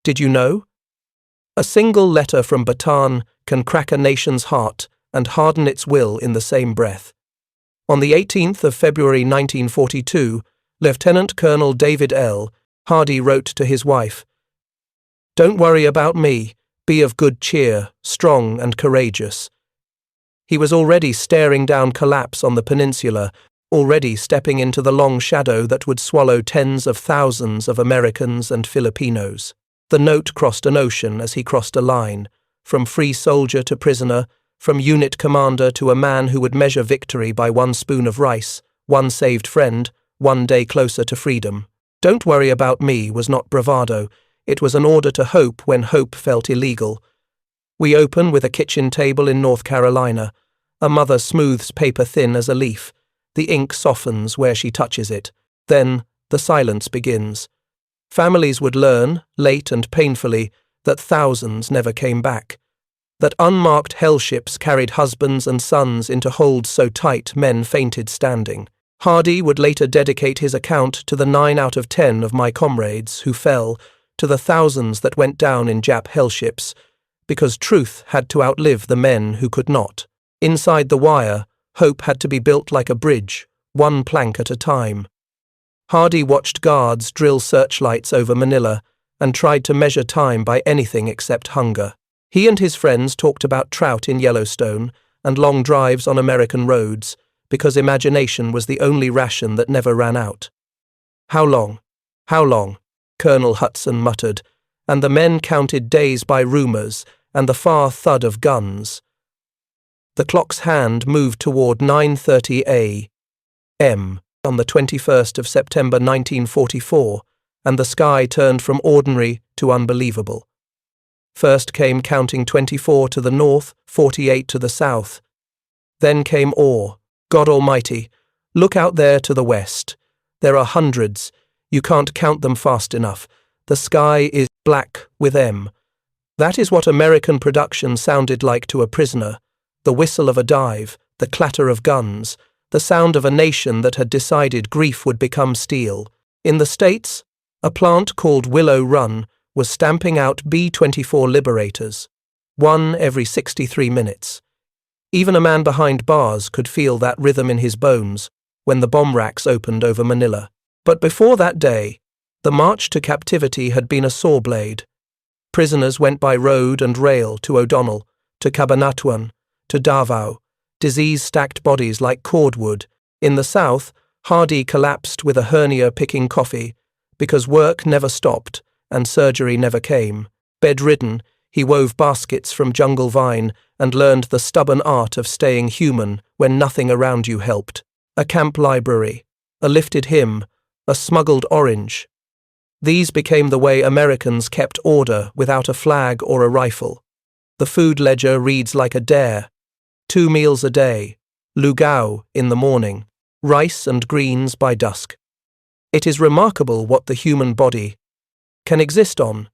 Did you know? A single letter from Bataan can crack a nation's heart and harden its will in the same breath. On the 18th of February 1942, Lieutenant Colonel David L. Hardy wrote to his wife, "Don't worry about me. Be of good cheer, strong and courageous." He was already staring down collapse on the peninsula, already stepping into the long shadow that would swallow tens of thousands of Americans and Filipinos. The note crossed an ocean as he crossed a line, from free soldier to prisoner, from unit commander to a man who would measure victory by one spoon of rice, one saved friend, one day closer to freedom. "Don't worry about me" was not bravado, it was an order to hope when hope felt illegal. We open with a kitchen table in North Carolina. A mother smooths paper thin as a leaf. The ink softens where she touches it. Then the silence begins. Families would learn, late and painfully, that thousands never came back. That unmarked hell ships carried husbands and sons into holds so tight men fainted standing. Hardy would later dedicate his account to the 9 out of 10 of my comrades who fell, to the thousands that went down in Jap hell ships, because truth had to outlive the men who could not. Inside the wire, hope had to be built like a bridge, one plank at a time. Hardy watched guards drill searchlights over Manila and tried to measure time by anything except hunger. He and his friends talked about trout in Yellowstone and long drives on American roads, because imagination was the only ration that never ran out. "How long? How long?" Colonel Hudson muttered, and the men counted days by rumors and the far thud of guns. The clock's hand moved toward 9:30 a.m. on the 21st of September 1944, and the sky turned from ordinary to unbelievable. First came counting 24 to the north, 48 to the south. Then came awe. God Almighty, look out there to the west. There are hundreds. You can't count them fast enough. The sky is black with M. That is what American production sounded like to a prisoner. The whistle of a dive, the clatter of guns, the sound of a nation that had decided grief would become steel. In the States, a plant called Willow Run was stamping out B-24 Liberators, one every 63 minutes. Even a man behind bars could feel that rhythm in his bones when the bomb racks opened over Manila. But before that day, the march to captivity had been a saw blade. Prisoners went by road and rail to O'Donnell, to Cabanatuan, to Davao, disease-stacked bodies like cordwood. In the south, Hardy collapsed with a hernia picking coffee, because work never stopped and surgery never came. Bedridden, he wove baskets from jungle vine and learned the stubborn art of staying human when nothing around you helped. A camp library, a lifted hymn, a smuggled orange. These became the way Americans kept order without a flag or a rifle. The food ledger reads like a dare. 2 meals a day, lugao in the morning, rice and greens by dusk. It is remarkable what the human body can exist on,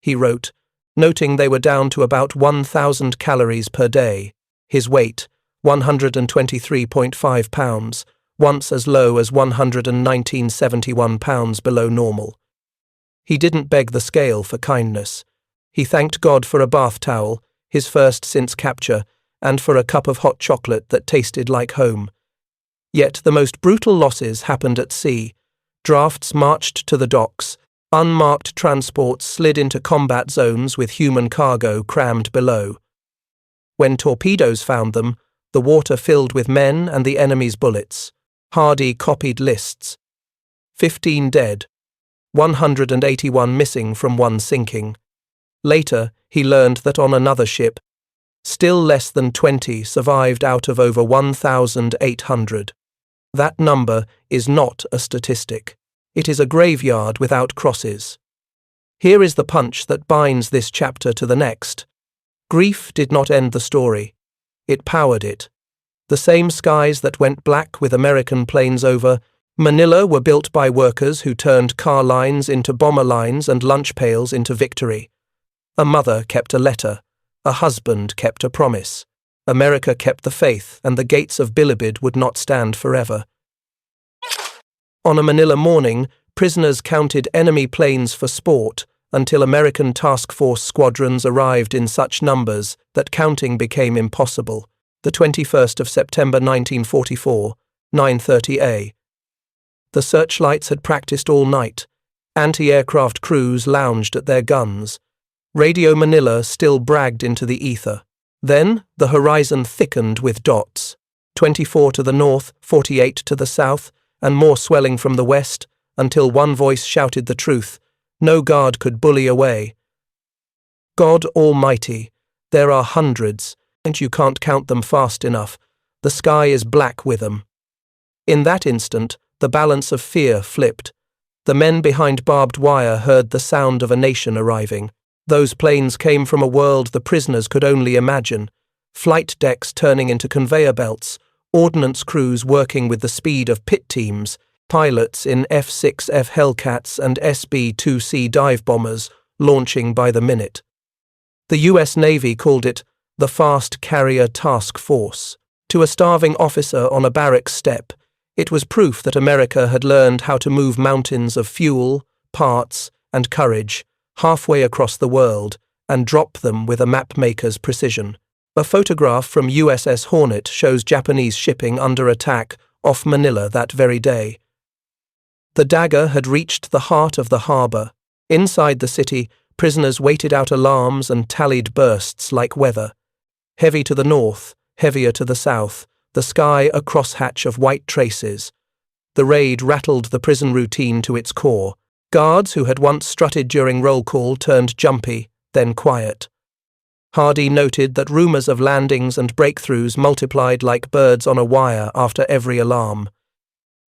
he wrote, noting they were down to about 1,000 calories per day. His weight, 123.5 pounds, once as low as 119.71 pounds below normal. He didn't beg the scale for kindness. He thanked God for a bath towel, his first since capture, and for a cup of hot chocolate that tasted like home. Yet the most brutal losses happened at sea. Drafts marched to the docks. Unmarked transports slid into combat zones with human cargo crammed below. When torpedoes found them, the water filled with men and the enemy's bullets. Hardy copied lists. 15 dead, 181 missing from one sinking. Later, he learned that on another ship, still less than 20 survived out of over 1,800. That number is not a statistic. It is a graveyard without crosses. Here is the punch that binds this chapter to the next. Grief did not end the story. It powered it. The same skies that went black with American planes over Manila were built by workers who turned car lines into bomber lines and lunch pails into victory. A mother kept a letter. A husband kept a promise. America kept the faith, and the gates of Bilibid would not stand forever. On a Manila morning, prisoners counted enemy planes for sport until American task force squadrons arrived in such numbers that counting became impossible. The 21st of September 1944, 9:30 a. The searchlights had practiced all night. Anti-aircraft crews lounged at their guns. Radio Manila still bragged into the ether. Then the horizon thickened with dots, 24 to the north, 48 to the south, and more swelling from the west, until one voice shouted the truth. No guard could bully away. God Almighty, there are hundreds, and you can't count them fast enough. The sky is black with them. In that instant, the balance of fear flipped. The men behind barbed wire heard the sound of a nation arriving. Those planes came from a world the prisoners could only imagine. Flight decks turning into conveyor belts, ordnance crews working with the speed of pit teams, pilots in F-6F Hellcats and SB-2C dive bombers launching by the minute. The US Navy called it the Fast Carrier Task Force. To a starving officer on a barracks step, it was proof that America had learned how to move mountains of fuel, parts, and courage halfway across the world and drop them with a mapmaker's precision. A photograph from USS Hornet shows Japanese shipping under attack off Manila that very day. The dagger had reached the heart of the harbour. Inside the city, prisoners waited out alarms and tallied bursts like weather. Heavy to the north, heavier to the south, the sky a crosshatch of white traces. The raid rattled the prison routine to its core. Guards who had once strutted during roll call turned jumpy, then quiet. Hardy noted that rumours of landings and breakthroughs multiplied like birds on a wire after every alarm.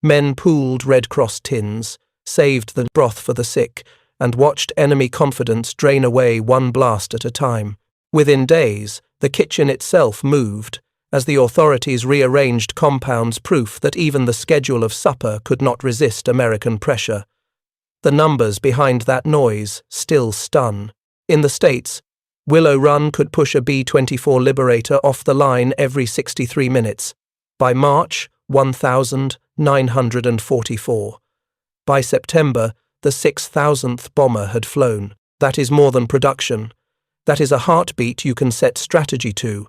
Men pooled Red Cross tins, saved the broth for the sick, and watched enemy confidence drain away one blast at a time. Within days, the kitchen itself moved, as the authorities rearranged compounds, proof that even the schedule of supper could not resist American pressure. The numbers behind that noise still stun. In the States, Willow Run could push a B-24 Liberator off the line every 63 minutes. By March, 1,944. By September, the 6,000th bomber had flown. That is more than production. That is a heartbeat you can set strategy to.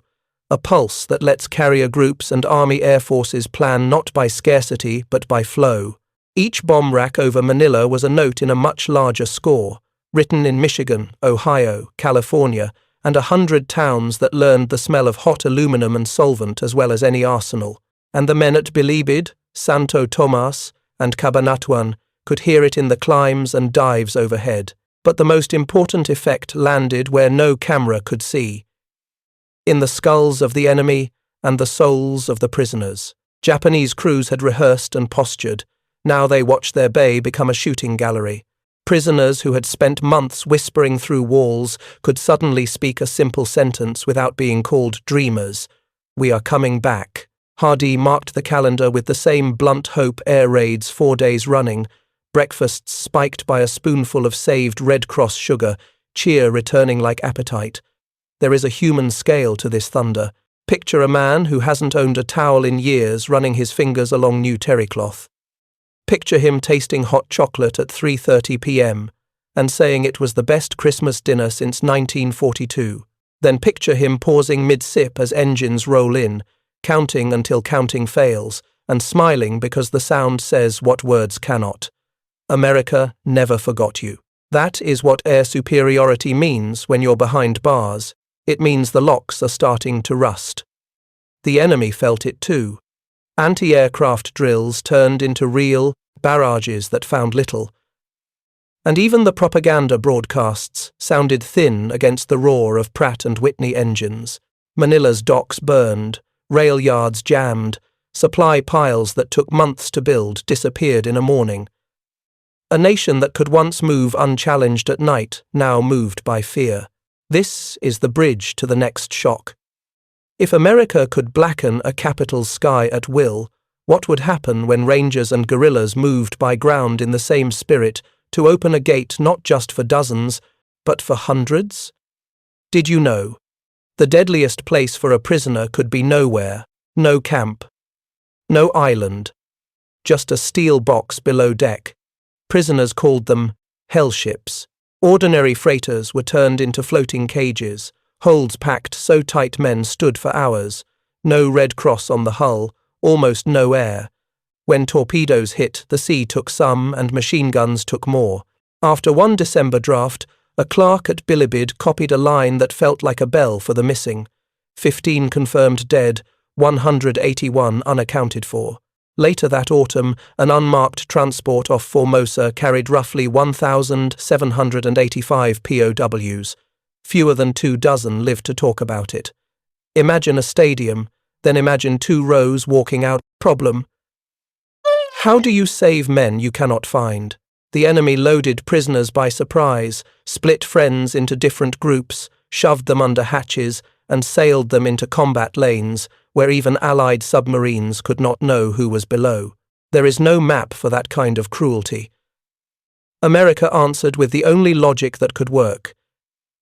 A pulse that lets carrier groups and Army Air Forces plan not by scarcity but by flow. Each bomb rack over Manila was a note in a much larger score, written in Michigan, Ohio, California, and 100 towns that learned the smell of hot aluminum and solvent as well as any arsenal. And the men at Bilibid, Santo Tomas, and Cabanatuan could hear it in the climbs and dives overhead. But the most important effect landed where no camera could see. In the skulls of the enemy and the souls of the prisoners. Japanese crews had rehearsed and postured. Now they watched their bay become a shooting gallery. Prisoners who had spent months whispering through walls could suddenly speak a simple sentence without being called dreamers. We are coming back. Hardy marked the calendar with the same blunt hope air raids 4 days running, breakfasts spiked by a spoonful of saved Red Cross sugar, cheer returning like appetite. There is a human scale to this thunder. Picture a man who hasn't owned a towel in years running his fingers along new terrycloth. Picture him tasting hot chocolate at 3:30 p.m. and saying it was the best Christmas dinner since 1942. Then picture him pausing mid-sip as engines roll in, counting until counting fails, and smiling because the sound says what words cannot. America never forgot you. That is what air superiority means when you're behind bars. It means the locks are starting to rust. The enemy felt it too. Anti-aircraft drills turned into real barrages that found little. And even the propaganda broadcasts sounded thin against the roar of Pratt & Whitney engines. Manila's docks burned, rail yards jammed, supply piles that took months to build disappeared in a morning. A nation that could once move unchallenged at night now moved by fear. This is the bridge to the next shock. If America could blacken a capital's sky at will, what would happen when Rangers and guerrillas moved by ground in the same spirit to open a gate not just for dozens, but for hundreds? Did you know? The deadliest place for a prisoner could be nowhere, no camp, no island, just a steel box below deck. Prisoners called them hell ships, Ordinary freighters were turned into floating cages, holds packed so tight men stood for hours, no Red Cross on the hull, almost no air. When torpedoes hit, the sea took some and machine guns took more. After one December draft, a clerk at Bilibid copied a line that felt like a bell for the missing. 15 confirmed dead, 181 unaccounted for. Later that autumn, an unmarked transport off Formosa carried roughly 1,785 POWs. Fewer than 24 lived to talk about it. Imagine a stadium, then imagine 2 rows walking out. Problem. How do you save men you cannot find? The enemy loaded prisoners by surprise, split friends into different groups, shoved them under hatches, and sailed them into combat lanes, where even Allied submarines could not know who was below. There is no map for that kind of cruelty. America answered with the only logic that could work.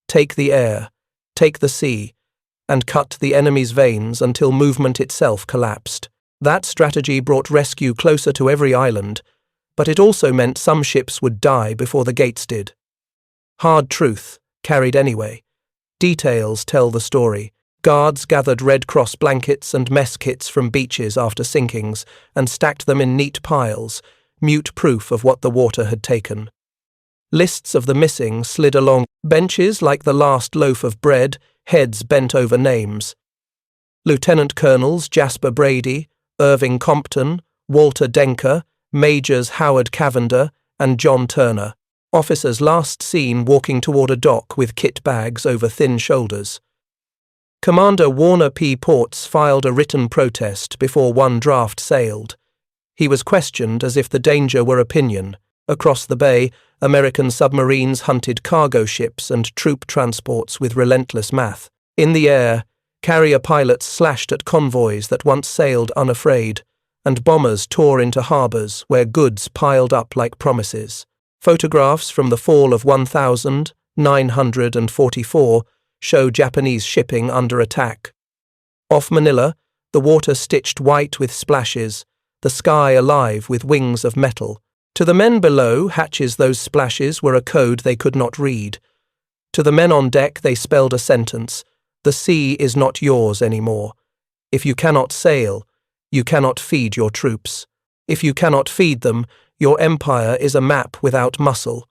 Take the air, take the sea, and cut the enemy's veins until movement itself collapsed. That strategy brought rescue closer to every island, but it also meant some ships would die before the gates did. Hard truth, carried anyway. Details tell the story. Guards gathered Red Cross blankets and mess kits from beaches after sinkings and stacked them in neat piles, mute proof of what the water had taken. Lists of the missing slid along benches like the last loaf of bread, heads bent over names. Lieutenant Colonels Jasper Brady, Irving Compton, Walter Denker, Majors Howard Cavender, and John Turner. Officers last seen walking toward a dock with kit bags over thin shoulders. Commander Warner P. Ports filed a written protest before one draft sailed. He was questioned as if the danger were opinion. Across the bay, American submarines hunted cargo ships and troop transports with relentless math. In the air, carrier pilots slashed at convoys that once sailed unafraid, and bombers tore into harbors where goods piled up like promises. Photographs from the fall of 1944 show Japanese shipping under attack. Off Manila, the water stitched white with splashes, the sky alive with wings of metal. To the men below hatches those splashes were a code they could not read. To the men on deck they spelled a sentence: the sea is not yours anymore. If you cannot sail, you cannot feed your troops. If you cannot feed them, your empire is a map without muscle.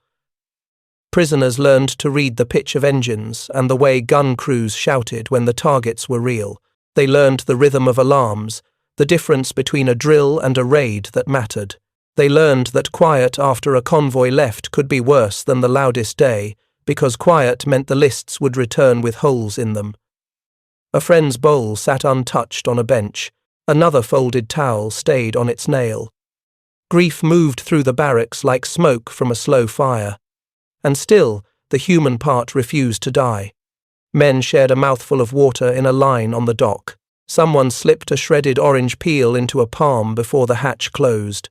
Prisoners learned to read the pitch of engines and the way gun crews shouted when the targets were real. They learned the rhythm of alarms, the difference between a drill and a raid that mattered. They learned that quiet after a convoy left could be worse than the loudest day, because quiet meant the lists would return with holes in them. A friend's bowl sat untouched on a bench. Another folded towel stayed on its nail. Grief moved through the barracks like smoke from a slow fire. And still, the human part refused to die. Men shared a mouthful of water in a line on the dock. Someone slipped a shredded orange peel into a palm before the hatch closed.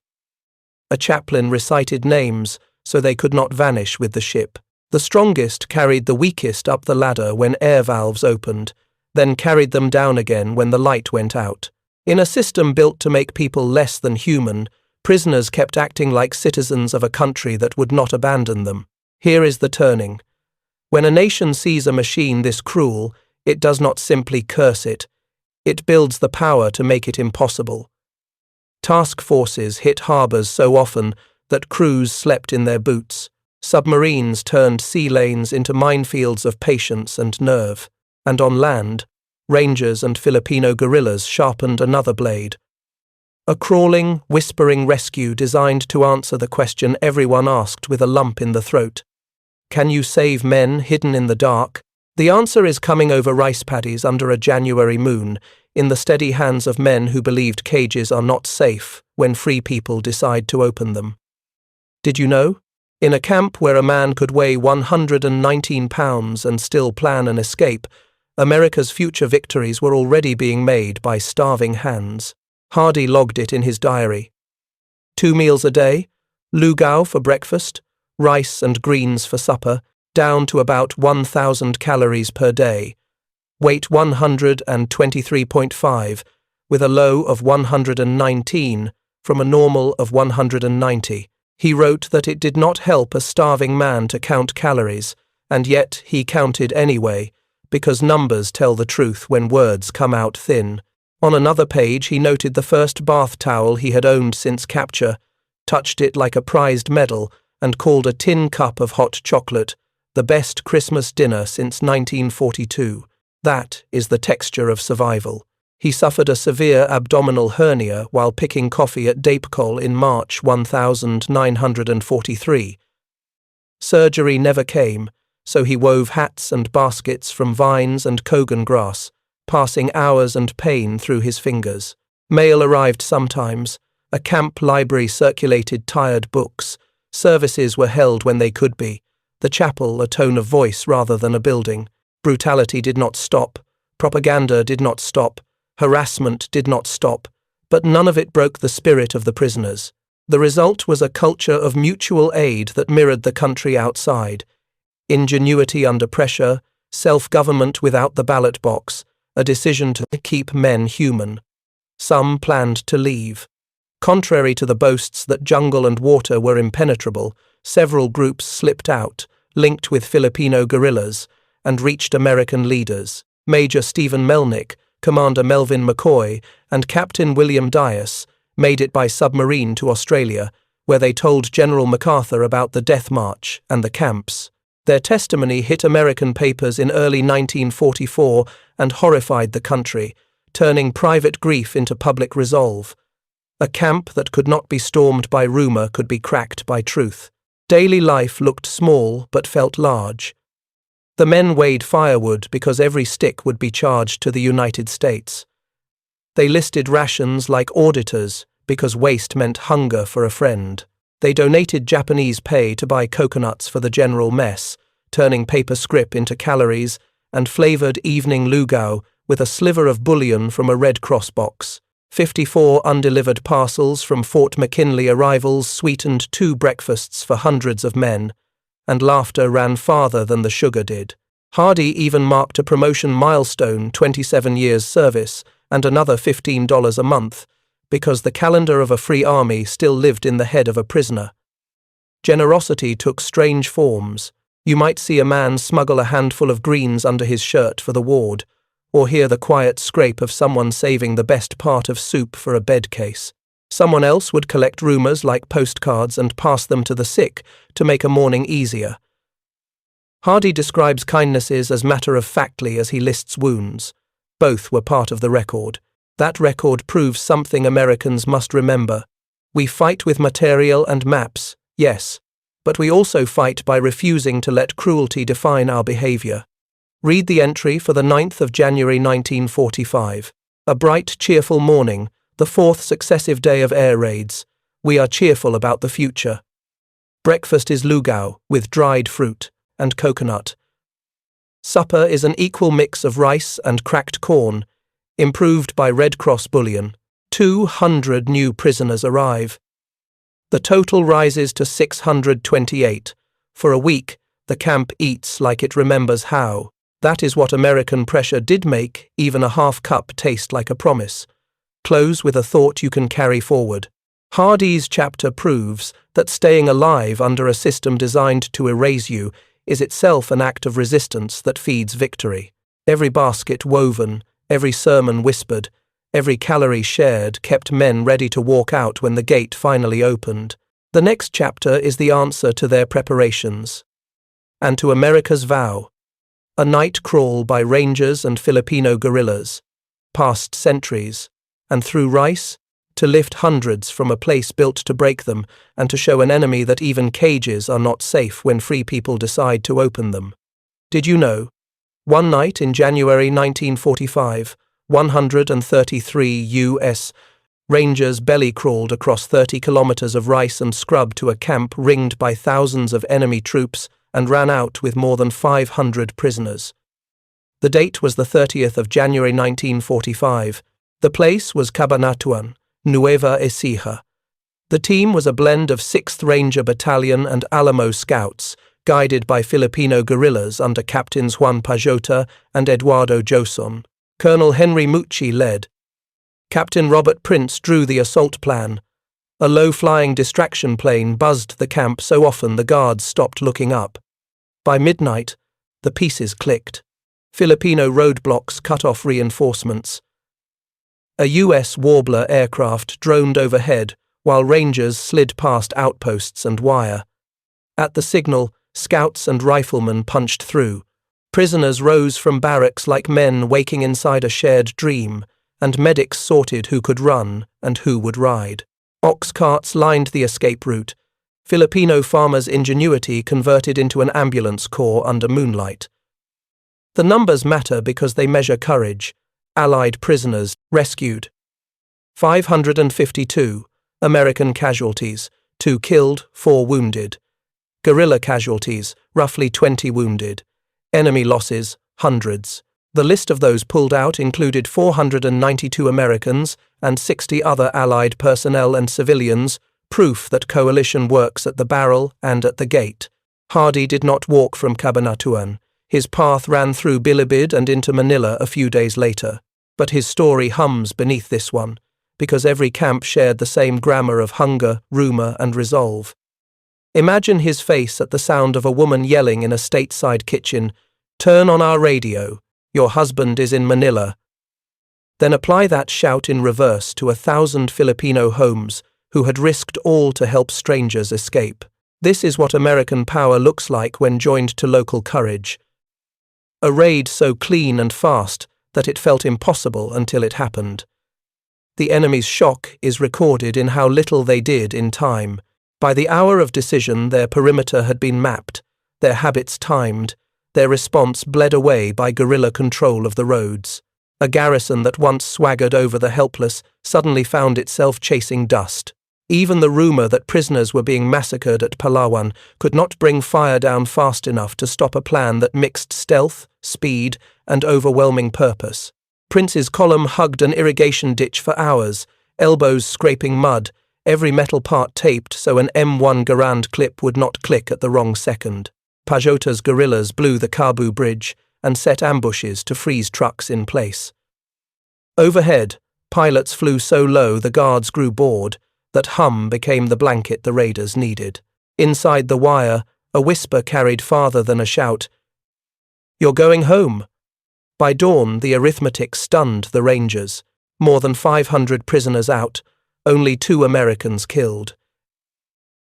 A chaplain recited names so they could not vanish with the ship. The strongest carried the weakest up the ladder when air valves opened, then carried them down again when the light went out. In a system built to make people less than human, prisoners kept acting like citizens of a country that would not abandon them. Here is the turning. When a nation sees a machine this cruel, it does not simply curse it. It builds the power to make it impossible. Task forces hit harbors so often that crews slept in their boots. Submarines turned sea lanes into minefields of patience and nerve. And on land, Rangers and Filipino guerrillas sharpened another blade. A crawling, whispering rescue designed to answer the question everyone asked with a lump in the throat. Can you save men hidden in the dark? The answer is coming over rice paddies under a January moon, in the steady hands of men who believed cages are not safe when free people decide to open them. Did you know? In a camp where a man could weigh 119 pounds and still plan an escape, America's future victories were already being made by starving hands. Hardy logged it in his diary. 2 meals a day, lugao for breakfast, rice and greens for supper, down to about 1,000 calories per day. Weight 123.5, with a low of 119 from a normal of 190. He wrote that it did not help a starving man to count calories, and yet he counted anyway, because numbers tell the truth when words come out thin. On another page he noted the first bath towel he had owned since capture, touched it like a prized medal, and called a tin cup of hot chocolate the best Christmas dinner since 1942. That is the texture of survival. He suffered a severe abdominal hernia while picking coffee at Dapecol in March 1943. Surgery never came, so he wove hats and baskets from vines and kogan grass, passing hours and pain through his fingers. Mail arrived sometimes. A camp library circulated tired books. Services were held when they could be. The chapel a tone of voice rather than a building. Brutality did not stop. Propaganda did not stop. Harassment did not stop. But none of it broke the spirit of the prisoners. The result was a culture of mutual aid that mirrored the country outside. Ingenuity under pressure, self-government without the ballot box, a decision to keep men human. Some planned to leave. Contrary to the boasts that jungle and water were impenetrable, several groups slipped out, linked with Filipino guerrillas, and reached American leaders. Major Stephen Melnick, Commander Melvin McCoy, and Captain William Dias made it by submarine to Australia, where they told General MacArthur about the Death March and the camps. Their testimony hit American papers in early 1944 and horrified the country, turning private grief into public resolve. A camp that could not be stormed by rumor could be cracked by truth. Daily life looked small but felt large. The men weighed firewood because every stick would be charged to the United States. They listed rations like auditors because waste meant hunger for a friend. They donated Japanese pay to buy coconuts for the general mess, turning paper scrip into calories, and flavored evening lugao with a sliver of bouillon from a Red Cross box. 54 undelivered parcels from Fort McKinley arrivals sweetened 2 breakfasts for hundreds of men, and laughter ran farther than the sugar did. Hardy even marked a promotion milestone, 27 years service, and another $15 a month, because the calendar of a free army still lived in the head of a prisoner. Generosity took strange forms. You might see a man smuggle a handful of greens under his shirt for the ward, or hear the quiet scrape of someone saving the best part of soup for a bed case. Someone else would collect rumors like postcards and pass them to the sick to make a morning easier. Hardy describes kindnesses as matter-of-factly as he lists wounds. Both were part of the record. That record proves something Americans must remember. We fight with material and maps, yes, but we also fight by refusing to let cruelty define our behavior. Read the entry for the 9th of January 1945. A bright, cheerful morning, the 4th successive day of air raids. We are cheerful about the future. Breakfast is lugao, with dried fruit, and coconut. Supper is an equal mix of rice and cracked corn, improved by Red Cross bouillon. 200 new prisoners arrive. The total rises to 628. For a week, the camp eats like it remembers how. That is what American pressure did make even a half cup taste like a promise. Close with a thought you can carry forward. Hardy's chapter proves that staying alive under a system designed to erase you is itself an act of resistance that feeds victory. Every basket woven, every sermon whispered, every calorie shared kept men ready to walk out when the gate finally opened. The next chapter is the answer to their preparations. And to America's vow. A night crawl by Rangers and Filipino guerrillas, past sentries, and through rice, to lift hundreds from a place built to break them and to show an enemy that even cages are not safe when free people decide to open them. Did you know? One night in January 1945, 133 U.S. Rangers belly-crawled across 30 kilometers of rice and scrub to a camp ringed by thousands of enemy troops and ran out with more than 500 prisoners. The date was the 30th of January 1945. The place was Cabanatuan, Nueva Ecija. The team was a blend of 6th Ranger Battalion and Alamo Scouts, guided by Filipino guerrillas under Captains Juan Pajota and Eduardo Joson. Colonel Henry Mucci led. Captain Robert Prince drew the assault plan. A low-flying distraction plane buzzed the camp so often the guards stopped looking up. By midnight, the pieces clicked. Filipino roadblocks cut off reinforcements. A U.S. Warbler aircraft droned overhead while Rangers slid past outposts and wire. At the signal, scouts and riflemen punched through. Prisoners rose from barracks like men waking inside a shared dream, and medics sorted who could run and who would ride. Ox carts lined the escape route. Filipino farmers' ingenuity converted into an ambulance corps under moonlight. The numbers matter because they measure courage. Allied prisoners rescued. 552. American casualties, 2 killed, 4 wounded. Guerrilla casualties, roughly 20 wounded. Enemy losses, hundreds. The list of those pulled out included 492 Americans and 60 other Allied personnel and civilians, proof that coalition works at the barrel and at the gate. Hardee did not walk from Cabanatuan. His path ran through Bilibid and into Manila a few days later. But his story hums beneath this one, because every camp shared the same grammar of hunger, rumor, and resolve. Imagine his face at the sound of a woman yelling in a stateside kitchen, "Turn on our radio. Your husband is in Manila." Then apply that shout in reverse to 1,000 Filipino homes who had risked all to help strangers escape. This is what American power looks like when joined to local courage. A raid so clean and fast that it felt impossible until it happened. The enemy's shock is recorded in how little they did in time. By the hour of decision, their perimeter had been mapped, their habits timed, their response bled away by guerrilla control of the roads. A garrison that once swaggered over the helpless suddenly found itself chasing dust. Even the rumor that prisoners were being massacred at Palawan could not bring fire down fast enough to stop a plan that mixed stealth, speed, and overwhelming purpose. Prince's column hugged an irrigation ditch for hours, elbows scraping mud, every metal part taped so an M1 Garand clip would not click at the wrong second. Pajota's guerrillas blew the Kabu Bridge and set ambushes to freeze trucks in place. Overhead, pilots flew so low the guards grew bored that hum became the blanket the raiders needed. Inside the wire, a whisper carried farther than a shout. "You're going home." By dawn, the arithmetic stunned the Rangers. More than 500 prisoners out, only 2 Americans killed.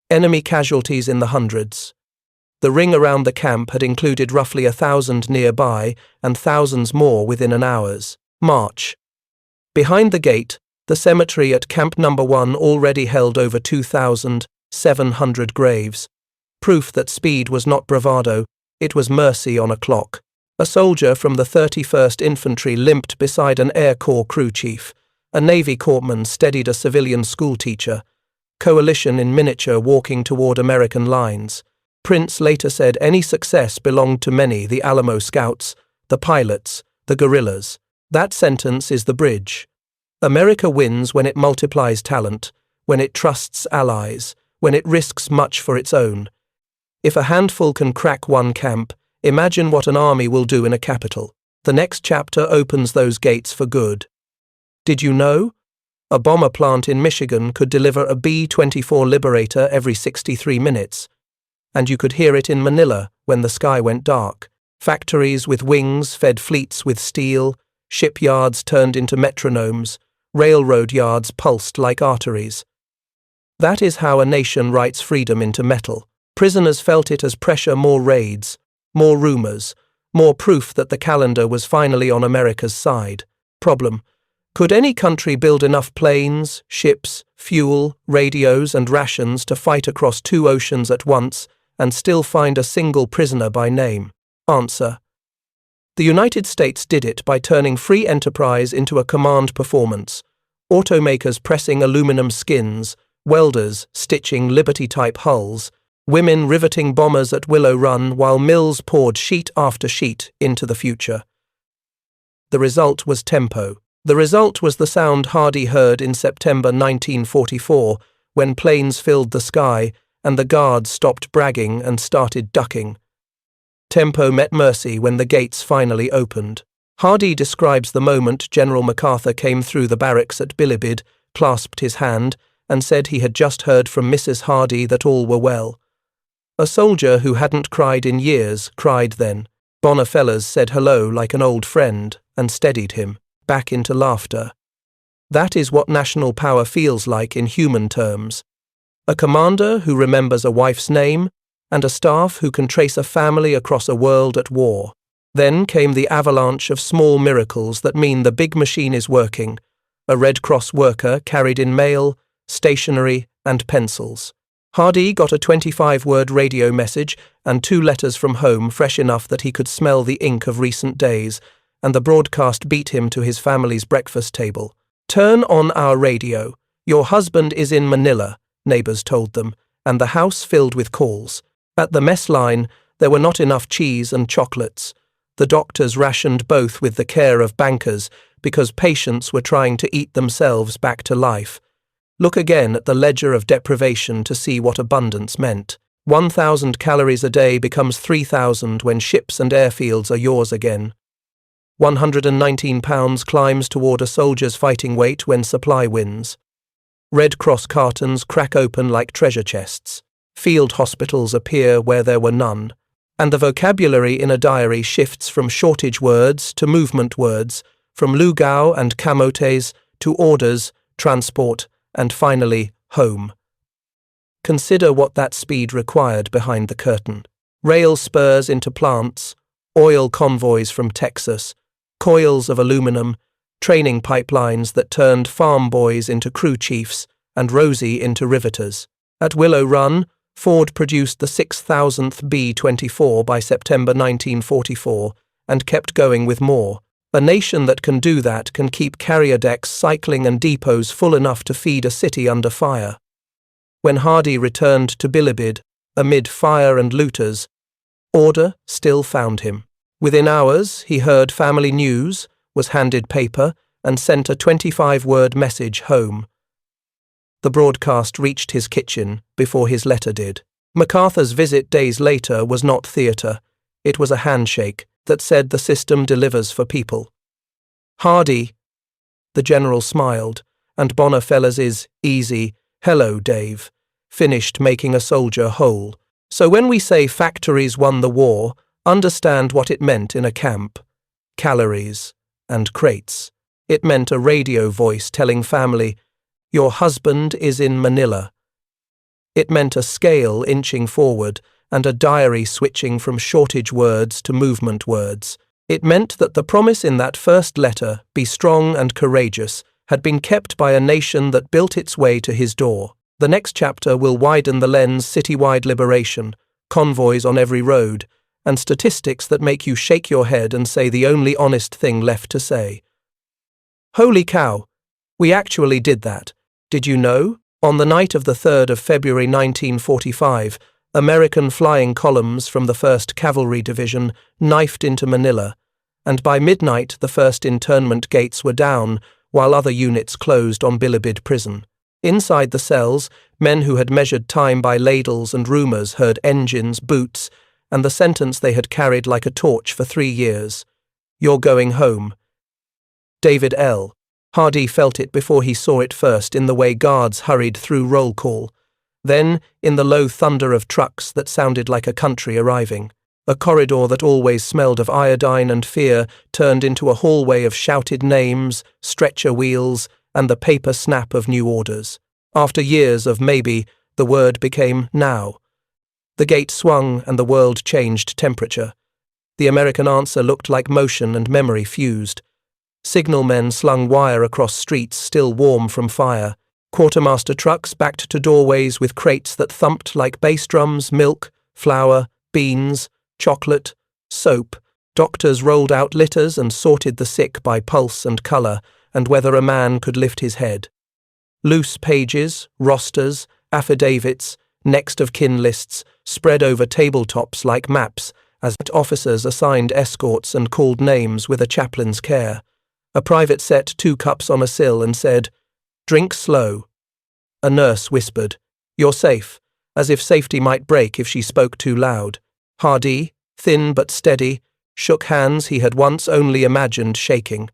Enemy casualties in the hundreds. The ring around the camp had included roughly 1,000 nearby and thousands more within an hour's march. Behind the gate, the cemetery at Camp No. 1 already held over 2,700 graves. Proof that speed was not bravado, it was mercy on a clock. A soldier from the 31st Infantry limped beside an Air Corps crew chief. A Navy corpsman steadied a civilian schoolteacher. Coalition in miniature walking toward American lines. Prince later said any success belonged to many: the Alamo Scouts, the pilots, the guerrillas. That sentence is the bridge. America wins when it multiplies talent, when it trusts allies, when it risks much for its own. If a handful can crack one camp, imagine what an army will do in a capital. The next chapter opens those gates for good. Did you know? A bomber plant in Michigan could deliver a B-24 Liberator every 63 minutes. And you could hear it in Manila when the sky went dark. Factories with wings fed fleets with steel, shipyards turned into metronomes, railroad yards pulsed like arteries. That is how a nation writes freedom into metal. Prisoners felt it as pressure: more raids, more rumors, more proof that the calendar was finally on America's side. Problem: could any country build enough planes, ships, fuel, radios, and rations to fight across 2 oceans at once and still find a single prisoner by name? Answer: the United States did it by turning free enterprise into a command performance. Automakers pressing aluminum skins, welders stitching Liberty-type hulls, women riveting bombers at Willow Run while mills poured sheet after sheet into the future. The result was tempo. The result was the sound Hardee heard in September 1944 when planes filled the sky and the guards stopped bragging and started ducking. Tempo met mercy when the gates finally opened. Hardee describes the moment General MacArthur came through the barracks at Bilibid, clasped his hand, and said he had just heard from Mrs. Hardy that all were well. A soldier who hadn't cried in years cried then. Boniface said hello like an old friend and steadied him, back into laughter. That is what national power feels like in human terms. A commander who remembers a wife's name, and a staff who can trace a family across a world at war. Then came the avalanche of small miracles that mean the big machine is working. A Red Cross worker carried in mail, stationery, and pencils. Hardy got a 25-word radio message and 2 letters from home fresh enough that he could smell the ink of recent days, and the broadcast beat him to his family's breakfast table. "Turn on our radio. Your husband is in Manila," neighbors told them, and the house filled with calls. At the mess line, there were not enough cheese and chocolates. The doctors rationed both with the care of bankers because patients were trying to eat themselves back to life. Look again at the ledger of deprivation to see what abundance meant. 1,000 calories a day becomes 3,000 when ships and airfields are yours again. 119 pounds climbs toward a soldier's fighting weight when supply wins. Red Cross cartons crack open like treasure chests. Field hospitals appear where there were none. And the vocabulary in a diary shifts from shortage words to movement words, from lugao and camotes to orders, transport, and finally, home. Consider what that speed required behind the curtain. Rail spurs into plants, oil convoys from Texas, coils of aluminum, training pipelines that turned farm boys into crew chiefs and Rosie into riveters. At Willow Run, Ford produced the 6,000th B-24 by September 1944 and kept going with more. A nation that can do that can keep carrier decks cycling and depots full enough to feed a city under fire. When Hardy returned to Bilibid, amid fire and looters, order still found him. Within hours, he heard family news, was handed paper, and sent a 25-word message home. The broadcast reached his kitchen before his letter did. MacArthur's visit days later was not theatre. It was a handshake that said the system delivers for people. "Hardy," the general smiled, and Boniface's easy, "Hello, Dave," finished making a soldier whole. So when we say factories won the war, understand what it meant in a camp. Calories and crates. It meant a radio voice telling family, "Your husband is in Manila." It meant a scale inching forward and a diary switching from shortage words to movement words. It meant that the promise in that first letter, "Be strong and courageous," had been kept by a nation that built its way to his door. The next chapter will widen the lens: citywide liberation, convoys on every road, and statistics that make you shake your head and say the only honest thing left to say. Holy cow, we actually did that. Did you know? On the night of the 3rd of February 1945, American flying columns from the 1st Cavalry Division knifed into Manila, and by midnight the first internment gates were down while other units closed on Bilibid prison. Inside the cells, men who had measured time by ladles and rumours heard engines, boots, and the sentence they had carried like a torch for 3 years. "You're going home." David L. Hardy felt it before he saw it first in the way guards hurried through roll call, then in the low thunder of trucks that sounded like a country arriving. A corridor that always smelled of iodine and fear turned into a hallway of shouted names, stretcher wheels, and the paper snap of new orders. After years of maybe, the word became now. The gate swung and the world changed temperature. The American answer looked like motion and memory fused. Signalmen slung wire across streets still warm from fire. Quartermaster trucks backed to doorways with crates that thumped like bass drums, milk, flour, beans, chocolate, soap. Doctors rolled out litters and sorted the sick by pulse and colour, and whether a man could lift his head. Loose pages, rosters, affidavits, next of kin lists spread over tabletops like maps as officers assigned escorts and called names with a chaplain's care. A private set 2 cups on a sill and said, "Drink slow." A nurse whispered, "You're safe," as if safety might break if she spoke too loud. Hardy, thin but steady, shook hands he had once only imagined shaking.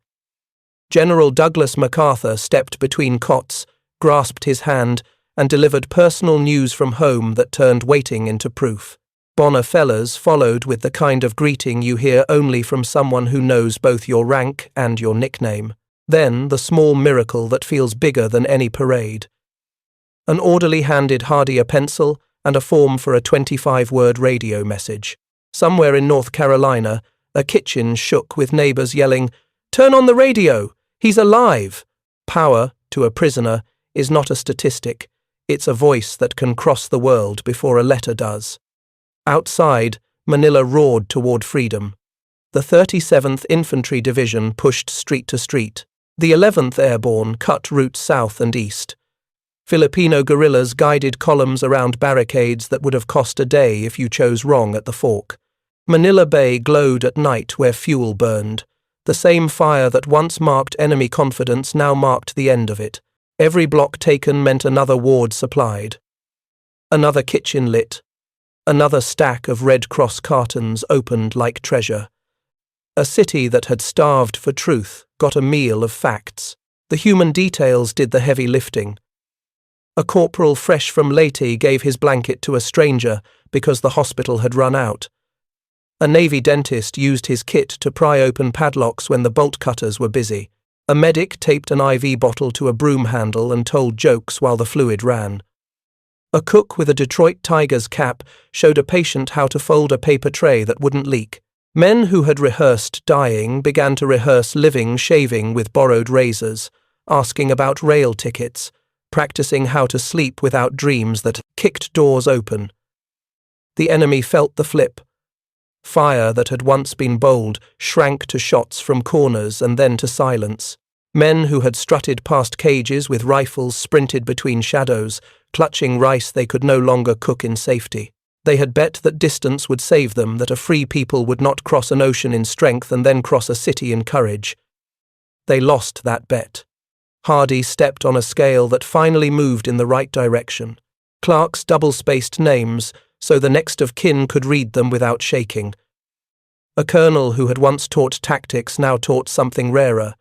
General Douglas MacArthur stepped between cots, grasped his hand, and delivered personal news from home that turned waiting into proof. Bonner Fellers followed with the kind of greeting you hear only from someone who knows both your rank and your nickname. Then the small miracle that feels bigger than any parade. An orderly handed Hardy a pencil and a form for a 25-word radio message. Somewhere in North Carolina, a kitchen shook with neighbors yelling, "Turn on the radio! He's alive!" Power, to a prisoner, is not a statistic. It's a voice that can cross the world before a letter does. Outside, Manila roared toward freedom. The 37th Infantry Division pushed street to street. The 11th Airborne cut routes south and east. Filipino guerrillas guided columns around barricades that would have cost a day if you chose wrong at the fork. Manila Bay glowed at night where fuel burned. The same fire that once marked enemy confidence now marked the end of it. Every block taken meant another ward supplied. Another kitchen lit. Another stack of Red Cross cartons opened like treasure. A city that had starved for truth got a meal of facts. The human details did the heavy lifting. A corporal fresh from Leyte gave his blanket to a stranger because the hospital had run out. A Navy dentist used his kit to pry open padlocks when the bolt cutters were busy. A medic taped an IV bottle to a broom handle and told jokes while the fluid ran. A cook with a Detroit Tigers cap showed a patient how to fold a paper tray that wouldn't leak. Men who had rehearsed dying began to rehearse living shaving with borrowed razors, asking about rail tickets, practicing how to sleep without dreams that kicked doors open. The enemy felt the flip. Fire that had once been bold shrank to shots from corners and then to silence. Men who had strutted past cages with rifles sprinted between shadows, clutching rice they could no longer cook in safety. They had bet that distance would save them, that a free people would not cross an ocean in strength and then cross a city in courage. They lost that bet. Hardy stepped on a scale that finally moved in the right direction. Clark's double-spaced names, so the next of kin could read them without shaking. A colonel who had once taught tactics now taught something rarer: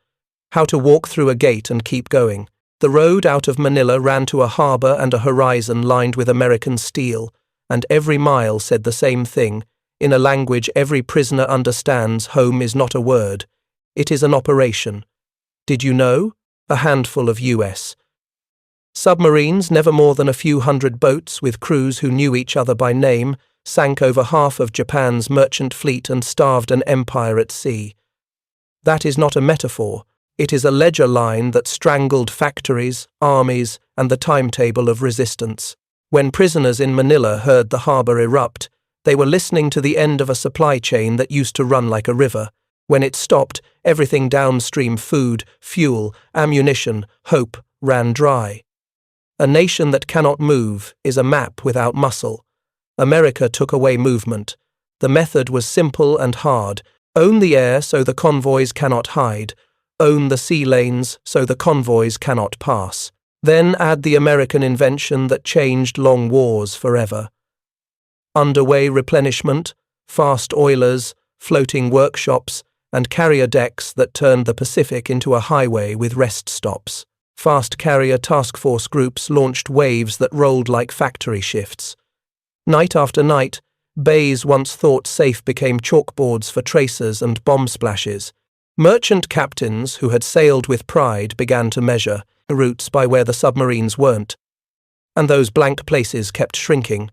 how to walk through a gate and keep going. The road out of Manila ran to a harbor and a horizon lined with American steel, and every mile said the same thing, in a language every prisoner understands. Home is not a word. It is an operation. Did you know? A handful of US. Submarines, never more than a few hundred boats with crews who knew each other by name, sank over half of Japan's merchant fleet and starved an empire at sea. That is not a metaphor. It is a ledger line that strangled factories, armies, and the timetable of resistance. When prisoners in Manila heard the harbor erupt, they were listening to the end of a supply chain that used to run like a river. When it stopped, everything downstream, food, fuel, ammunition, hope, ran dry. A nation that cannot move is a map without muscle. America took away movement. The method was simple and hard. Own the air so the convoys cannot hide. Own the sea lanes so the convoys cannot pass. Then add the American invention that changed long wars forever. Underway replenishment, fast oilers, floating workshops, and carrier decks that turned the Pacific into a highway with rest stops. Fast carrier task force groups launched waves that rolled like factory shifts. Night after night, bays once thought safe became chalkboards for tracers and bomb splashes. Merchant captains who had sailed with pride began to measure routes by where the submarines weren't. And those blank places kept shrinking.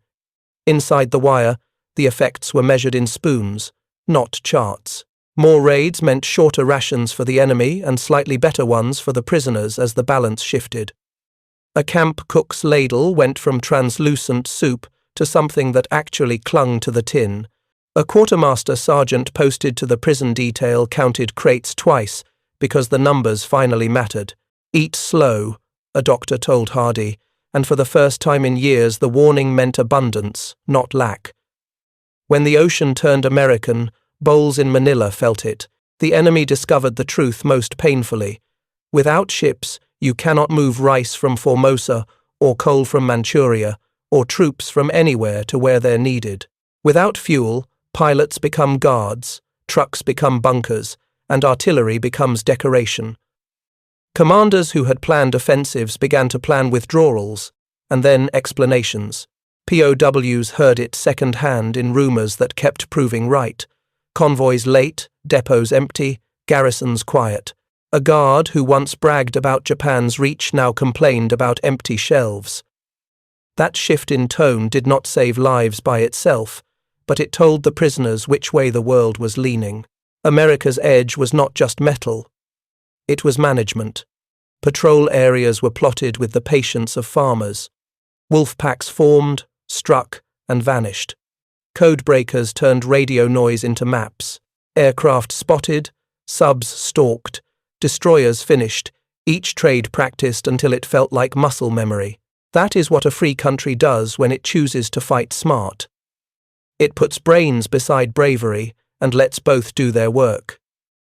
Inside the wire, the effects were measured in spoons, not charts. More raids meant shorter rations for the enemy and slightly better ones for the prisoners as the balance shifted. A camp cook's ladle went from translucent soup to something that actually clung to the tin. A quartermaster sergeant posted to the prison detail counted crates twice because the numbers finally mattered. Eat slow, a doctor told Hardy, and for the first time in years the warning meant abundance, not lack. When the ocean turned American, Bowles in Manila felt it. The enemy discovered the truth most painfully. Without ships, you cannot move rice from Formosa, or coal from Manchuria, or troops from anywhere to where they're needed. Without fuel, pilots become guards, trucks become bunkers, and artillery becomes decoration. Commanders who had planned offensives began to plan withdrawals, and then explanations. POWs heard it second-hand in rumors that kept proving right. Convoys late, depots empty, garrisons quiet. A guard who once bragged about Japan's reach now complained about empty shelves. That shift in tone did not save lives by itself, but it told the prisoners which way the world was leaning. America's edge was not just metal. It was management. Patrol areas were plotted with the patience of farmers. Wolf packs formed, struck, and vanished. Code breakers turned radio noise into maps. Aircraft spotted, subs stalked, destroyers finished, each trade practiced until it felt like muscle memory. That is what a free country does when it chooses to fight smart. It puts brains beside bravery and lets both do their work.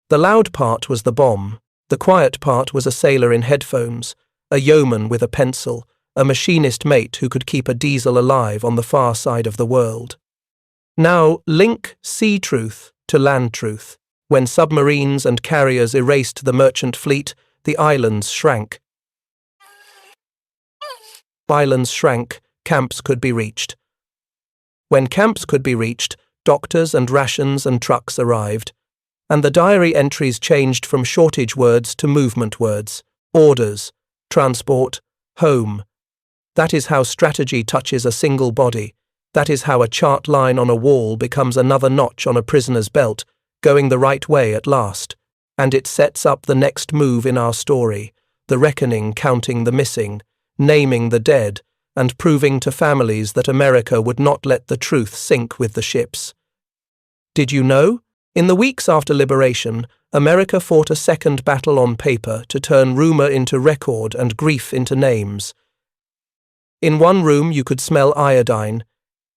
The loud part was the bomb. The quiet part was a sailor in headphones, a yeoman with a pencil, a machinist mate who could keep a diesel alive on the far side of the world. Now link sea truth to land truth. When submarines and carriers erased the merchant fleet, the islands shrank. Islands shrank, camps could be reached. When camps could be reached, doctors and rations and trucks arrived, and the diary entries changed from shortage words to movement words, orders, transport, home. That is how strategy touches a single body. That is how a chart line on a wall becomes another notch on a prisoner's belt, going the right way at last. And it sets up the next move in our story, the reckoning, counting the missing, naming the dead, and proving to families that America would not let the truth sink with the ships. Did you know? In the weeks after liberation, America fought a second battle on paper to turn rumor into record and grief into names. In one room you could smell iodine.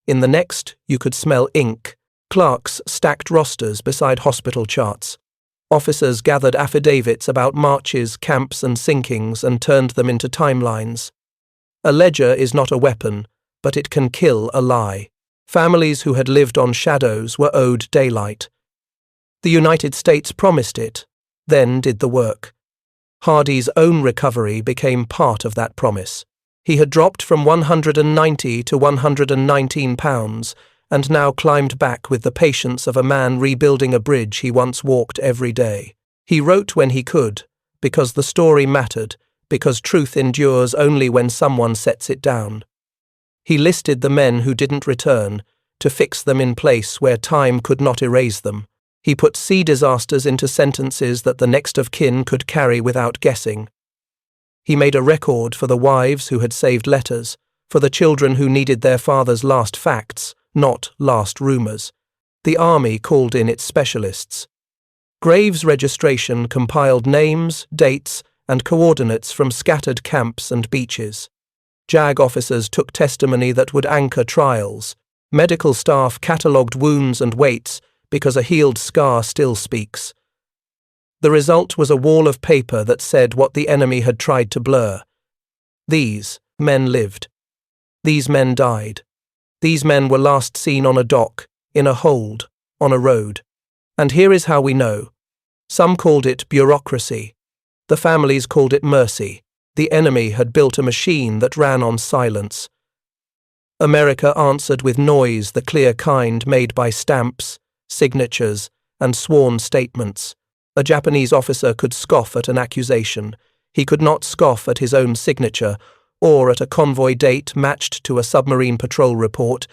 In the next you could smell ink. Clerks stacked rosters beside hospital charts. Officers gathered affidavits about marches, camps and sinkings and turned them into timelines. A ledger is not a weapon, but it can kill a lie. Families who had lived on shadows were owed daylight. The United States promised it, then did the work. Hardy's own recovery became part of that promise. He had dropped from 190 to 119 pounds, and now climbed back with the patience of a man rebuilding a bridge he once walked every day. He wrote when he could, because the story mattered, because truth endures only when someone sets it down. He listed the men who didn't return, to fix them in place where time could not erase them. He put sea disasters into sentences that the next of kin could carry without guessing. He made a record for the wives who had saved letters, for the children who needed their father's last facts, not last rumours. The army called in its specialists. Graves registration compiled names, dates, and coordinates from scattered camps and beaches. JAG officers took testimony that would anchor trials. Medical staff catalogued wounds and weights because a healed scar still speaks. The result was a wall of paper that said what the enemy had tried to blur. These men lived. These men died. These men were last seen on a dock, in a hold, on a road. And here is how we know. Some called it bureaucracy. The families called it mercy. The enemy had built a machine that ran on silence. America answered with noise, the clear kind made by stamps, signatures, and sworn statements. A Japanese officer could scoff at an accusation. He could not scoff at his own signature, or at a convoy date matched to a submarine patrol report,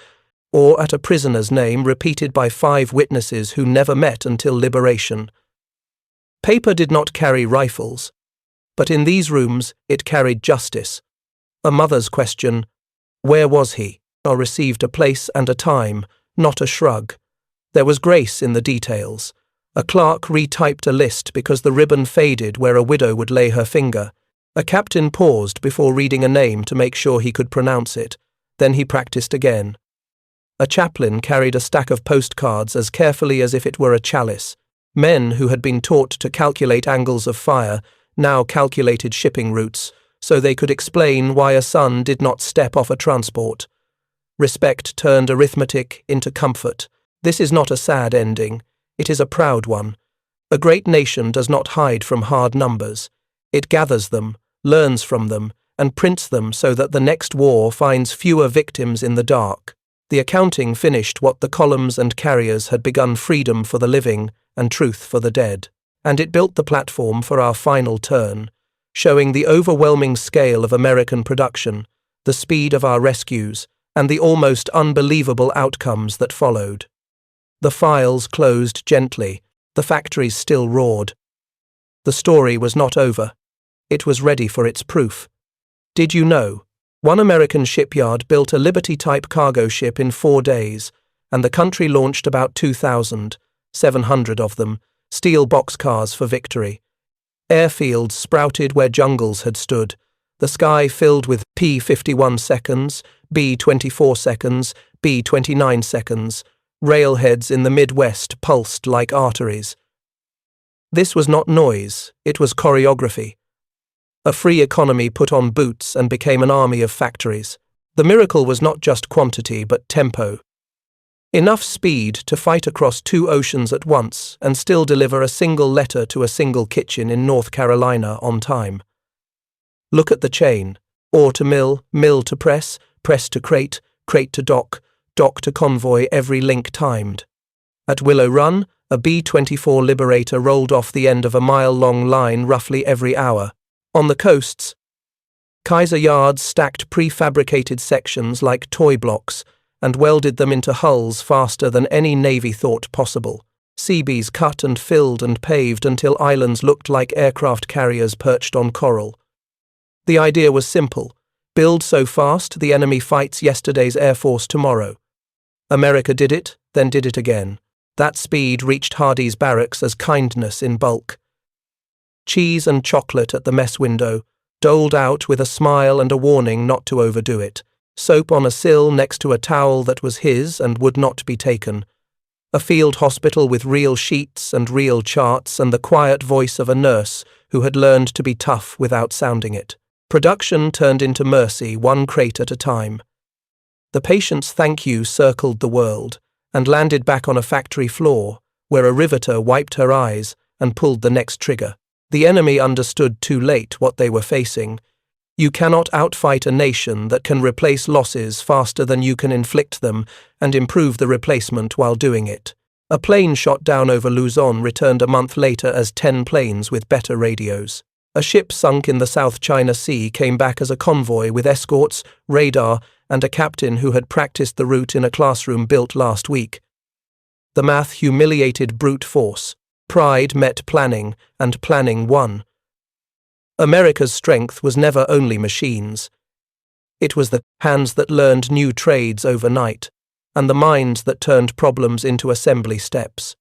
or at a prisoner's name repeated by 5 witnesses who never met until liberation. Paper did not carry rifles, but in these rooms it carried justice. A mother's question, "Where was he?" received a place and a time, not a shrug. There was grace in the details. A clerk retyped a list because the ribbon faded where a widow would lay her finger. A captain paused before reading a name to make sure he could pronounce it. Then he practiced again. A chaplain carried a stack of postcards as carefully as if it were a chalice. Men who had been taught to calculate angles of fire now calculated shipping routes, so they could explain why a son did not step off a transport. Respect turned arithmetic into comfort. This is not a sad ending. It is a proud one. A great nation does not hide from hard numbers. It gathers them, learns from them, and prints them so that the next war finds fewer victims in the dark. The accounting finished what the columns and carriers had begun: freedom for the living and truth for the dead. And it built the platform for our final turn, showing the overwhelming scale of American production, the speed of our rescues, and the almost unbelievable outcomes that followed. The files closed gently, the factories still roared. The story was not over. It was ready for its proof. Did you know? One American shipyard built a Liberty-type cargo ship in 4 days, and the country launched about 2,700 of them, steel boxcars for victory. Airfields sprouted where jungles had stood, the sky filled with P-51 seconds, B-24 seconds, B-29 seconds. Railheads in the Midwest pulsed like arteries. This was not noise, it was choreography. A free economy put on boots and became an army of factories. The miracle was not just quantity but tempo. Enough speed to fight across 2 oceans at once and still deliver a single letter to a single kitchen in North Carolina on time. Look at the chain. Ore to mill, mill to press, press to crate, crate to dock, dock to convoy, every link timed. At Willow Run, a B-24 Liberator rolled off the end of a mile-long line roughly every hour. On the coasts, Kaiser yards stacked prefabricated sections like toy blocks and welded them into hulls faster than any navy thought possible. Seabees cut and filled and paved until islands looked like aircraft carriers perched on coral. The idea was simple: build so fast the enemy fights yesterday's Air Force tomorrow. America did it, then did it again. That speed reached Hardy's barracks as kindness in bulk. Cheese and chocolate at the mess window, doled out with a smile and a warning not to overdo it. Soap on a sill next to a towel that was his and would not be taken. A field hospital with real sheets and real charts and the quiet voice of a nurse who had learned to be tough without sounding it. Production turned into mercy, 1 crate at a time. The patient's thank you circled the world and landed back on a factory floor where a riveter wiped her eyes and pulled the next trigger. The enemy understood too late what they were facing. You cannot outfight a nation that can replace losses faster than you can inflict them and improve the replacement while doing it. A plane shot down over Luzon returned a month later as 10 planes with better radios. A ship sunk in the South China Sea came back as a convoy with escorts, radar, and a captain who had practiced the route in a classroom built last week. The math humiliated brute force. Pride met planning, and planning won. America's strength was never only machines. It was the hands that learned new trades overnight, and the minds that turned problems into assembly steps.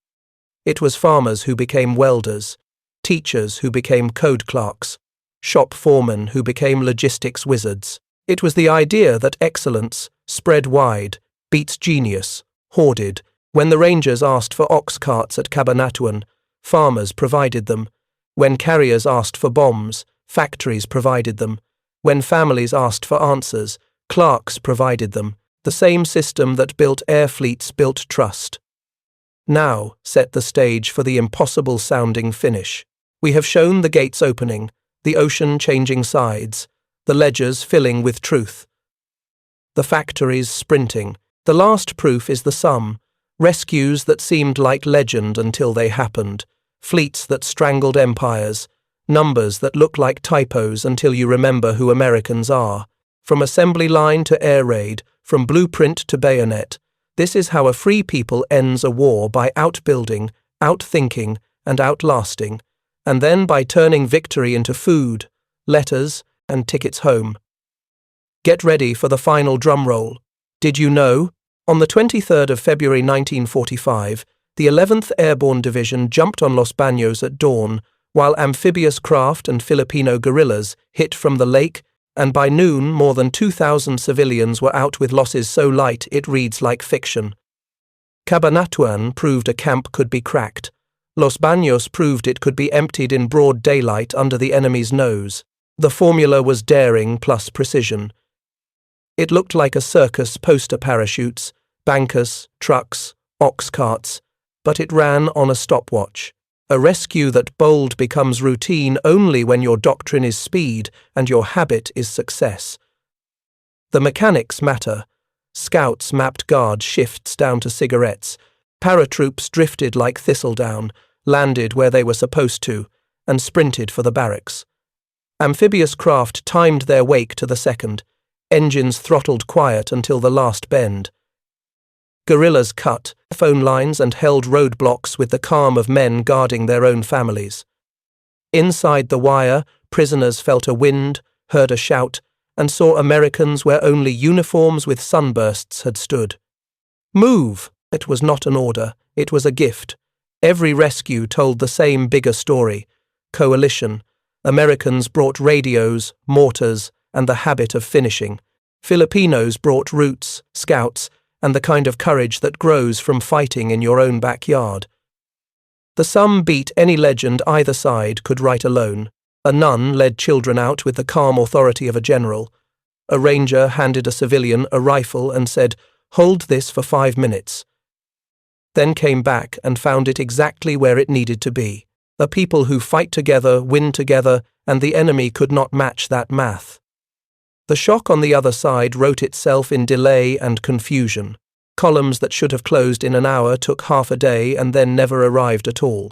It was farmers who became welders, teachers who became code clerks, shop foremen who became logistics wizards. It was the idea that excellence, spread wide, beats genius, hoarded. When the Rangers asked for ox carts at Cabanatuan, farmers provided them. When carriers asked for bombs, factories provided them. When families asked for answers, clerks provided them. The same system that built air fleets built trust. Now set the stage for the impossible-sounding finish. We have shown the gates opening, the ocean changing sides, the ledgers filling with truth. The factories sprinting. The last proof is the sum. Rescues that seemed like legend until they happened. Fleets that strangled empires. Numbers that look like typos until you remember who Americans are. From assembly line to air raid, from blueprint to bayonet, this is how a free people ends a war: by outbuilding, outthinking, and outlasting, and then by turning victory into food, letters, and tickets home. Get ready for the final drum roll. Did you know? On the 23rd of February 1945, the 11th Airborne Division jumped on Los Baños at dawn, while amphibious craft and Filipino guerrillas hit from the lake, and by noon more than 2,000 civilians were out with losses so light it reads like fiction. Cabanatuan proved a camp could be cracked. Los Baños proved it could be emptied in broad daylight under the enemy's nose. The formula was daring plus precision. It looked like a circus: poster parachutes, bankers, trucks, ox carts, but it ran on a stopwatch. A rescue that bold becomes routine only when your doctrine is speed and your habit is success. The mechanics matter. Scouts mapped guard shifts down to cigarettes. Paratroops drifted like thistledown, landed where they were supposed to, and sprinted for the barracks. Amphibious craft timed their wake to the second. Engines throttled quiet until the last bend. Guerrillas cut phone lines and held roadblocks with the calm of men guarding their own families. Inside the wire, prisoners felt a wind, heard a shout, and saw Americans where only uniforms with sunbursts had stood. Move! It was not an order, it was a gift. Every rescue told the same bigger story. Coalition. Americans brought radios, mortars, and the habit of finishing. Filipinos brought roots, scouts, and the kind of courage that grows from fighting in your own backyard. The sum beat any legend either side could write alone. A nun led children out with the calm authority of a general. A ranger handed a civilian a rifle and said, "Hold this for 5 minutes." Then came back and found it exactly where it needed to be. A people who fight together, win together, and the enemy could not match that math. The shock on the other side wrote itself in delay and confusion. Columns that should have closed in an hour took half a day and then never arrived at all.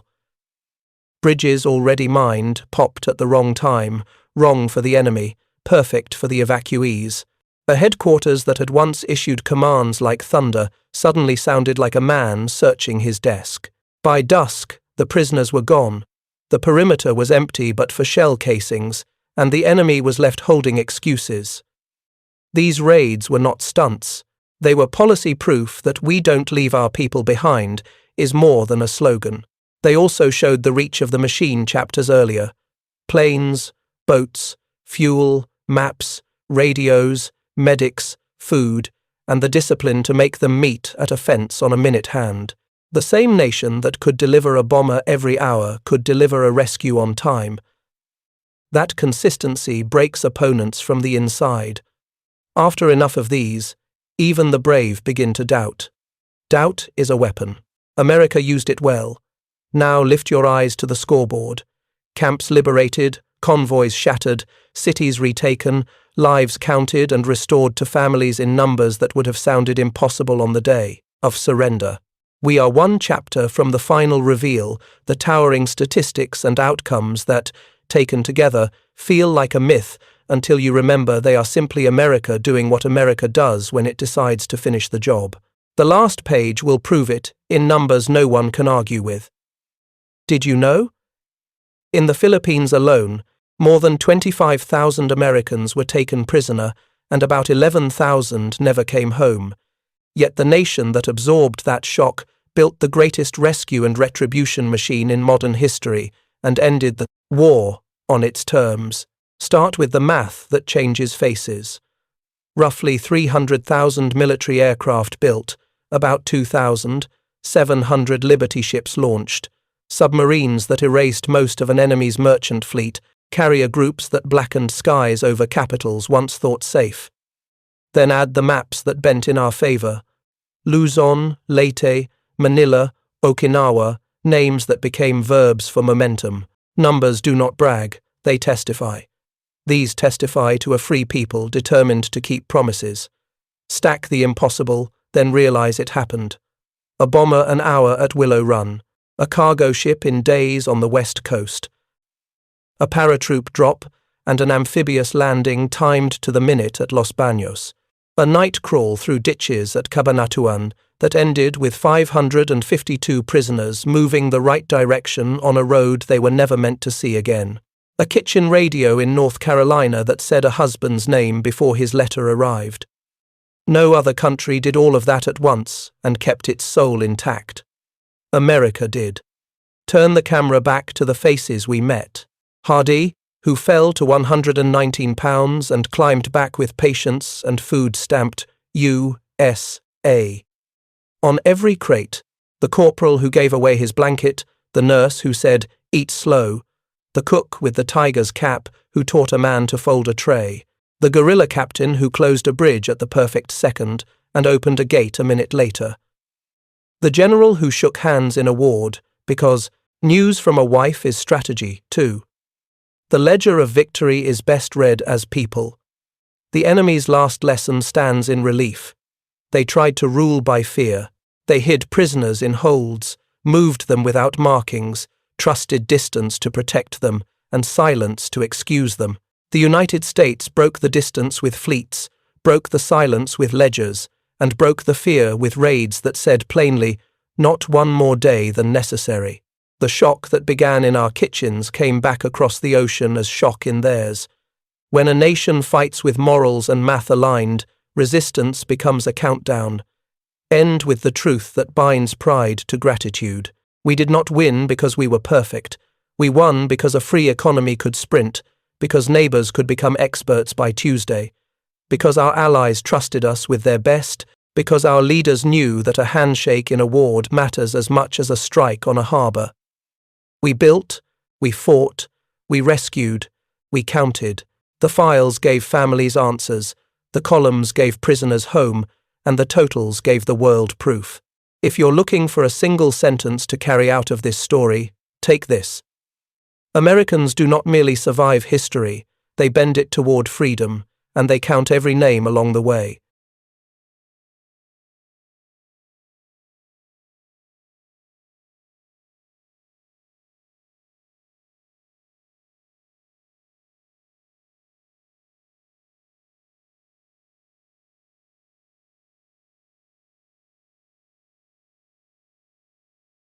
Bridges already mined popped at the wrong time, wrong for the enemy, perfect for the evacuees. A headquarters that had once issued commands like thunder suddenly sounded like a man searching his desk. By dusk, the prisoners were gone. The perimeter was empty but for shell casings, and the enemy was left holding excuses. These raids were not stunts. They were policy proof that "we don't leave our people behind" is more than a slogan. They also showed the reach of the machine chapters earlier. Planes, boats, fuel, maps, radios, medics, food, and the discipline to make them meet at a fence on a minute hand. The same nation that could deliver a bomber every hour could deliver a rescue on time. That consistency breaks opponents from the inside. After enough of these, even the brave begin to doubt. Doubt is a weapon. America used it well. Now lift your eyes to the scoreboard. Camps liberated, convoys shattered, cities retaken, lives counted and restored to families in numbers that would have sounded impossible on the day of surrender. We are one chapter from the final reveal, the towering statistics and outcomes that, taken together, feel like a myth until you remember they are simply America doing what America does when it decides to finish the job. The last page will prove it, in numbers no one can argue with. Did you know? In the Philippines alone, more than 25,000 Americans were taken prisoner and about 11,000 never came home. Yet the nation that absorbed that shock built the greatest rescue and retribution machine in modern history and ended the war on its terms. Start with the math that changes faces. Roughly 300,000 military aircraft built, about 2,700 Liberty ships launched, submarines that erased most of an enemy's merchant fleet, carrier groups that blackened skies over capitals once thought safe. Then add the maps that bent in our favor. Luzon, Leyte, Manila, Okinawa, names that became verbs for momentum. Numbers do not brag, they testify. These testify to a free people determined to keep promises. Stack the impossible, then realize it happened. A bomber an hour at Willow Run. A cargo ship in days on the west coast. A paratroop drop and an amphibious landing timed to the minute at Los Baños. A night crawl through ditches at Cabanatuan that ended with 552 prisoners moving the right direction on a road they were never meant to see again. A kitchen radio in North Carolina that said a husband's name before his letter arrived. No other country did all of that at once and kept its soul intact. America did. Turn the camera back to the faces we met. Hardy, who fell to 119 pounds and climbed back with patience and food stamped USA. On every crate, the corporal who gave away his blanket, the nurse who said, "Eat slow," the cook with the tiger's cap who taught a man to fold a tray, the guerrilla captain who closed a bridge at the perfect second and opened a gate a minute later, the general who shook hands in a ward because News from a wife is strategy, too. The ledger of victory is best read as people. The enemy's last lesson stands in relief. They tried to rule by fear. They hid prisoners in holds, moved them without markings, trusted distance to protect them, and silence to excuse them. The United States broke the distance with fleets, broke the silence with ledgers, and broke the fear with raids that said plainly, "Not one more day than necessary." The shock that began in our kitchens came back across the ocean as shock in theirs. When a nation fights with morals and math aligned, resistance becomes a countdown. End with the truth that binds pride to gratitude. We did not win because we were perfect. We won because a free economy could sprint, because neighbors could become experts by Tuesday, because our allies trusted us with their best, because our leaders knew that a handshake in a ward matters as much as a strike on a harbor. We built, we fought, we rescued, we counted. The files gave families answers, the columns gave prisoners home, and the totals gave the world proof. If you're looking for a single sentence to carry out of this story, take this. Americans do not merely survive history, they bend it toward freedom, and they count every name along the way.